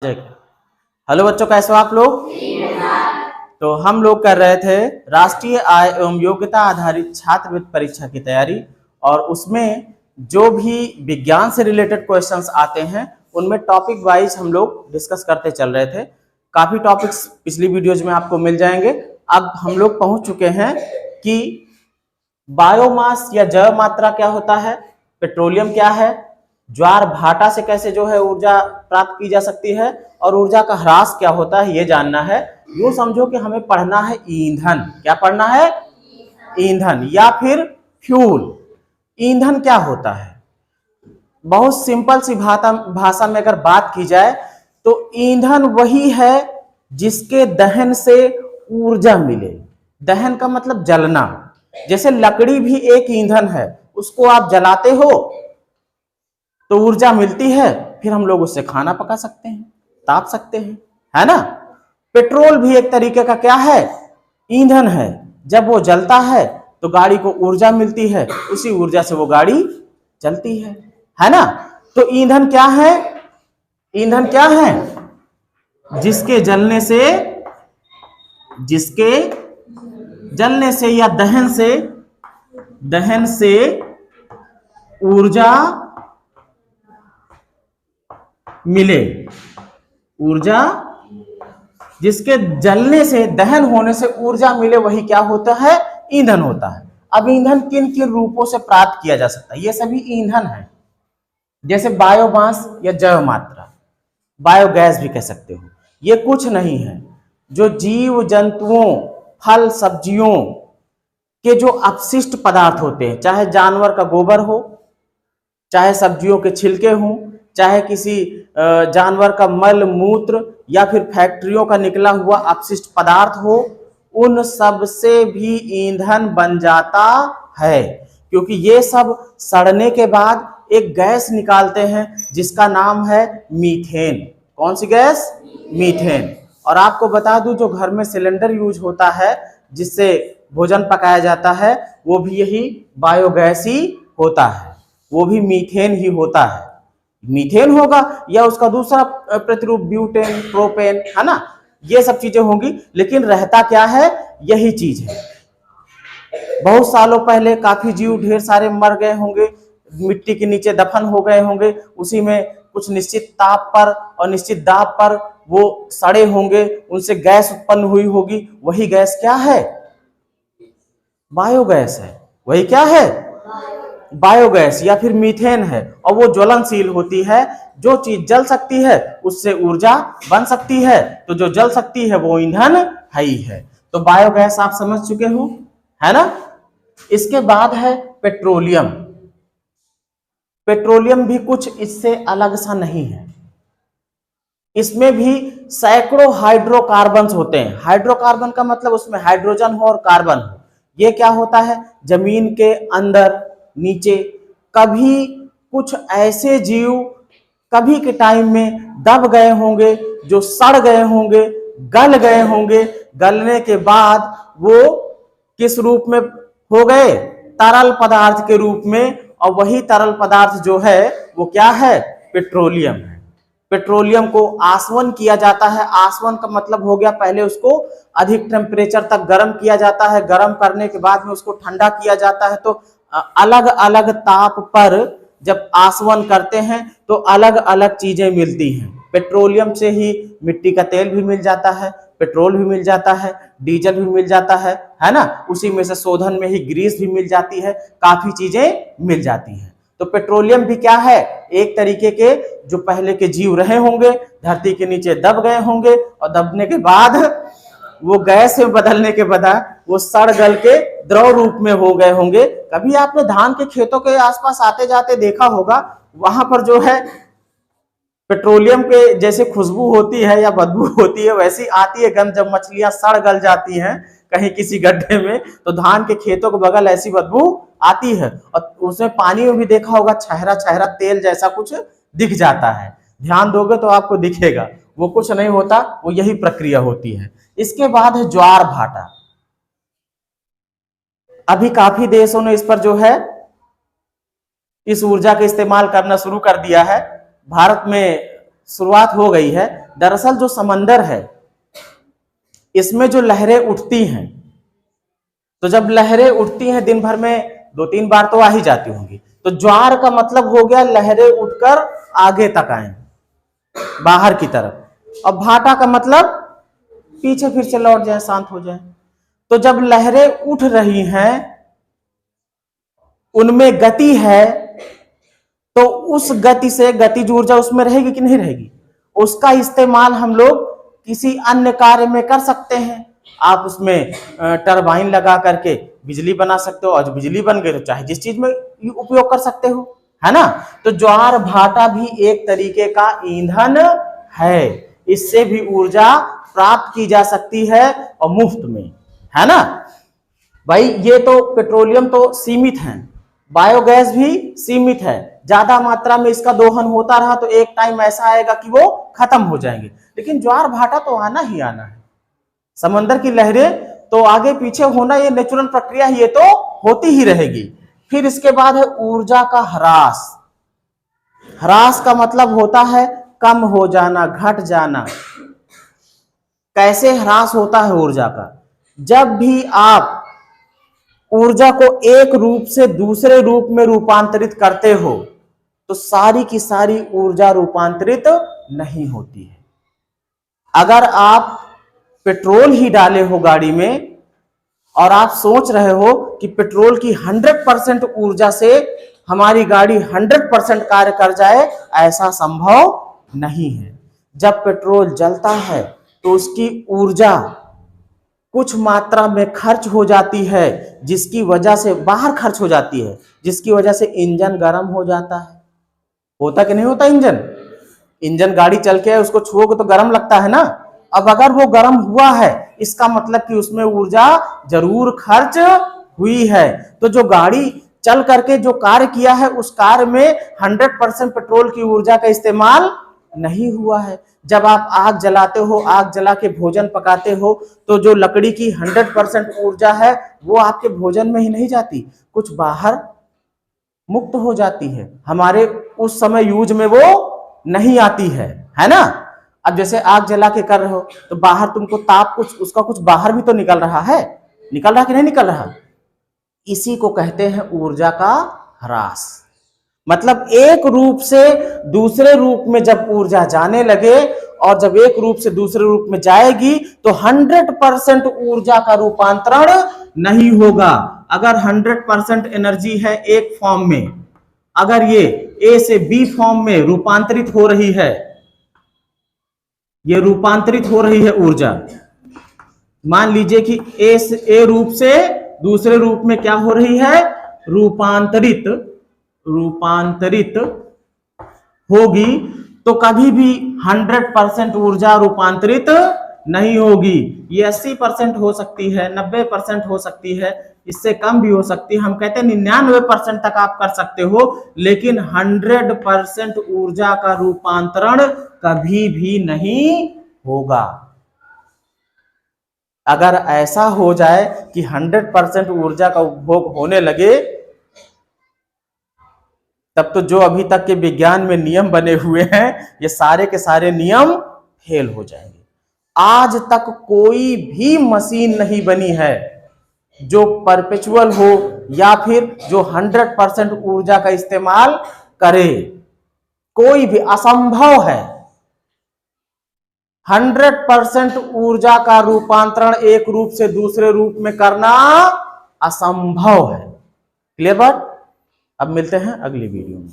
Hello बच्चों, कैसे हो आप लोग। तो हम लोग कर रहे थे राष्ट्रीय आय एवं योग्यता आधारित छात्रवृत्ति परीक्षा की तैयारी, और उसमें जो भी विज्ञान से रिलेटेड क्वेश्चंस आते हैं उनमें टॉपिक वाइज हम लोग डिस्कस करते चल रहे थे। काफी टॉपिक्स पिछली वीडियोज में आपको मिल जाएंगे। अब हम लोग पहुंच चुके हैं कि बायोमास या जैव मात्रा क्या होता है, पेट्रोलियम क्या है, ज्वार भाटा से कैसे जो है ऊर्जा प्राप्त की जा सकती है, और ऊर्जा का ह्रास क्या होता है ये जानना है। यूं समझो कि हमें पढ़ना है ईंधन। क्या पढ़ना है? ईंधन या फिर फ्यूल। ईंधन क्या होता है? बहुत सिंपल सी भाषा में अगर बात की जाए तो ईंधन वही है जिसके दहन से ऊर्जा मिले। दहन का मतलब जलना। जैसे लकड़ी भी एक ईंधन है, उसको आप जलाते हो तो ऊर्जा मिलती है, फिर हम लोग उससे खाना पका सकते हैं, ताप सकते हैं, है ना। पेट्रोल भी एक तरीके का क्या है? ईंधन है। जब वो जलता है तो गाड़ी को ऊर्जा मिलती है, उसी ऊर्जा से वो गाड़ी चलती है ना। तो ईंधन क्या है? ईंधन क्या है? जिसके जलने से या दहन से ऊर्जा मिले। ऊर्जा, जिसके जलने से, दहन होने से ऊर्जा मिले, वही क्या होता है? ईंधन होता है। अब ईंधन किन किन रूपों से प्राप्त किया जा सकता है? ये सभी ईंधन है। जैसे बायोमास या जैव मात्रा, बायोगैस भी कह सकते हो। ये कुछ नहीं है, जो जीव जंतुओं, फल सब्जियों के जो अपशिष्ट पदार्थ होते हैं, चाहे जानवर का गोबर हो, चाहे सब्जियों के छिलके हों, चाहे किसी जानवर का मल मूत्र, या फिर फैक्ट्रियों का निकला हुआ अपशिष्ट पदार्थ हो, उन सब से भी ईंधन बन जाता है। क्योंकि ये सब सड़ने के बाद एक गैस निकालते हैं जिसका नाम है मीथेन। कौन सी गैस? मीथेन। और आपको बता दूं, जो घर में सिलेंडर यूज होता है जिससे भोजन पकाया जाता है, वो भी यही बायोगैस ही होता है, वो भी मीथेन ही होता है। मीथेन होगा या उसका दूसरा प्रतिरूप ब्यूटेन, प्रोपेन, है ना। ये सब चीजें होंगी, लेकिन रहता क्या है? यही चीज है। बहुत सालों पहले काफी जीव ढेर सारे मर गए होंगे, मिट्टी के नीचे दफन हो गए होंगे, उसी में कुछ निश्चित ताप पर और निश्चित दाब पर वो सड़े होंगे, उनसे गैस उत्पन्न हुई होगी। वही गैस क्या है? बायोगैस है। वही क्या है? बायोगैस या फिर मीथेन है। और वो ज्वलनशील होती है। जो चीज जल सकती है उससे ऊर्जा बन सकती है, तो जो जल सकती है वो ईंधन है ही है। तो बायोगैस आप समझ चुके हो, है ना। इसके बाद है पेट्रोलियम। पेट्रोलियम भी कुछ इससे अलग सा नहीं है। इसमें भी सैकड़ों हाइड्रोकार्बन होते हैं। हाइड्रोकार्बन का मतलब उसमें हाइड्रोजन हो और कार्बन हो। ये क्या होता है? जमीन के अंदर, नीचे, कभी कुछ ऐसे जीव कभी के टाइम में दब गए होंगे, जो सड़ गए होंगे, गल गए होंगे। गलने के बाद वो किस रूप में हो गए? तरल पदार्थ के रूप में। और वही तरल पदार्थ जो है वो क्या है? पेट्रोलियम है। पेट्रोलियम को आसवन किया जाता है। आसवन का मतलब हो गया, पहले उसको अधिक टेम्परेचर तक गर्म किया जाता है, गर्म करने के बाद में उसको ठंडा किया जाता है। तो अलग अलग ताप पर जब आसवन करते हैं तो अलग अलग चीजें मिलती हैं। पेट्रोलियम से ही मिट्टी का तेल भी मिल जाता है, पेट्रोल भी मिल जाता है, डीजल भी मिल जाता है ना। उसी में से शोधन में ही ग्रीस भी मिल जाती है, काफी चीजें मिल जाती हैं। तो पेट्रोलियम भी क्या है? एक तरीके के जो पहले के जीव रहे होंगे, धरती के नीचे दब गए होंगे, और दबने के बाद वो गैस में बदलने के बाद वो सड़ गल के द्रव रूप में हो गए होंगे। कभी आपने धान के खेतों के आसपास आते जाते देखा होगा, वहां पर जो है पेट्रोलियम के जैसे खुशबू होती है या बदबू होती है, वैसी आती है गंध। जब मछलियां सड़ गल जाती हैं कहीं किसी गड्ढे में, तो धान के खेतों के बगल ऐसी बदबू आती है। और उसमें पानी में भी देखा होगा, छहरा छहरा तेल जैसा कुछ दिख जाता है। ध्यान दोगे तो आपको दिखेगा, वो कुछ नहीं होता, वो यही प्रक्रिया होती है। इसके बाद है ज्वार भाटा। अभी काफी देशों ने इस पर जो है इस ऊर्जा का इस्तेमाल करना शुरू कर दिया है। भारत में शुरुआत हो गई है, दरअसल जो समंदर है इसमें जो लहरें उठती हैं, तो जब लहरें उठती हैं दिन भर में 2-3 बार तो आ ही जाती होंगी, तो ज्वार का मतलब हो गया लहरें उठकर आगे तक आए, बाहर की तरफ, और भाटा का मतलब पीछे फिर से लौट जाए, शांत हो जाए। तो जब लहरें उठ रही हैं, उनमें गति है, तो उस गति से गतिज ऊर्जा उसमें रहेगी कि नहीं रहेगी? उसका इस्तेमाल हम लोग किसी अन्य कार्य में कर सकते हैं। आप उसमें टरबाइन लगा करके बिजली बना सकते हो, और जो बिजली बन गई तो चाहे जिस चीज में उपयोग कर सकते हो, है ना। तो ज्वार भाटा भी एक तरीके का ईंधन है, इससे भी ऊर्जा प्राप्त की जा सकती है और मुफ्त में, है ना भाई। ये तो पेट्रोलियम तो सीमित है, बायोगैस भी सीमित है, ज्यादा मात्रा में इसका दोहन होता रहा तो एक टाइम ऐसा आएगा कि वो खत्म हो जाएंगे, लेकिन ज्वार भाटा तो आना ही आना है। समंदर की लहरें तो आगे पीछे होना, ये नेचुरल प्रक्रिया, ये तो होती ही रहेगी। फिर इसके बाद है ऊर्जा का ह्रास। ह्रास का मतलब होता है कम हो जाना, घट जाना। कैसे ह्रास होता है ऊर्जा का? जब भी आप ऊर्जा को एक रूप से दूसरे रूप में रूपांतरित करते हो तो सारी की सारी ऊर्जा रूपांतरित नहीं होती है। अगर आप पेट्रोल ही डाले हो गाड़ी में और आप सोच रहे हो कि पेट्रोल की 100% ऊर्जा से हमारी गाड़ी 100% कार्य कर जाए, ऐसा संभव नहीं है। जब पेट्रोल जलता है तो उसकी ऊर्जा कुछ मात्रा में खर्च हो जाती है, जिसकी वजह से बाहर खर्च हो जाती है, जिसकी वजह से इंजन गर्म हो जाता है। होता कि नहीं होता? इंजन गाड़ी चल के उसको छुओगे तो गर्म लगता है ना। अब अगर वो गर्म हुआ है, इसका मतलब कि उसमें ऊर्जा जरूर खर्च हुई है। तो जो गाड़ी चल करके जो कार्य किया है, उस कार्य में 100% पेट्रोल की ऊर्जा का इस्तेमाल नहीं हुआ है। जब आप आग जलाते हो, आग जला के भोजन पकाते हो, तो जो लकड़ी की 100% ऊर्जा है वो आपके भोजन में ही नहीं जाती, कुछ बाहर मुक्त हो जाती है, हमारे उस समय यूज में वो नहीं आती है ना। अब जैसे आग जला के कर रहे हो तो बाहर तुमको ताप उसका कुछ बाहर भी तो निकल रहा है, निकल रहा कि नहीं निकल रहा? इसी को कहते हैं ऊर्जा का ह्रास। मतलब एक रूप से दूसरे रूप में जब ऊर्जा जाने लगे, और जब एक रूप से दूसरे रूप में जाएगी तो 100% ऊर्जा का रूपांतरण नहीं होगा। अगर 100% एनर्जी है एक फॉर्म में, अगर ये ए से बी फॉर्म में रूपांतरित हो रही है, ये रूपांतरित हो रही है ऊर्जा, मान लीजिए कि ए रूप से दूसरे रूप में क्या हो रही है? रूपांतरित होगी, तो कभी भी 100% ऊर्जा रूपांतरित नहीं होगी। ये 80% हो सकती है, 90% हो सकती है, इससे कम भी हो सकती है। हम कहते हैं 99% तक आप कर सकते हो, लेकिन 100% ऊर्जा का रूपांतरण कभी भी नहीं होगा। अगर ऐसा हो जाए कि 100% ऊर्जा का उपभोग होने लगे, तब तो जो अभी तक के विज्ञान में नियम बने हुए हैं, ये सारे के सारे नियम फेल हो जाएंगे। आज तक कोई भी मशीन नहीं बनी है जो परपेचुअल हो या फिर जो 100% ऊर्जा का इस्तेमाल करे, कोई भी, असंभव है। 100% ऊर्जा का रूपांतरण एक रूप से दूसरे रूप में करना असंभव है। क्लियर बात? अब मिलते हैं अगली वीडियो में।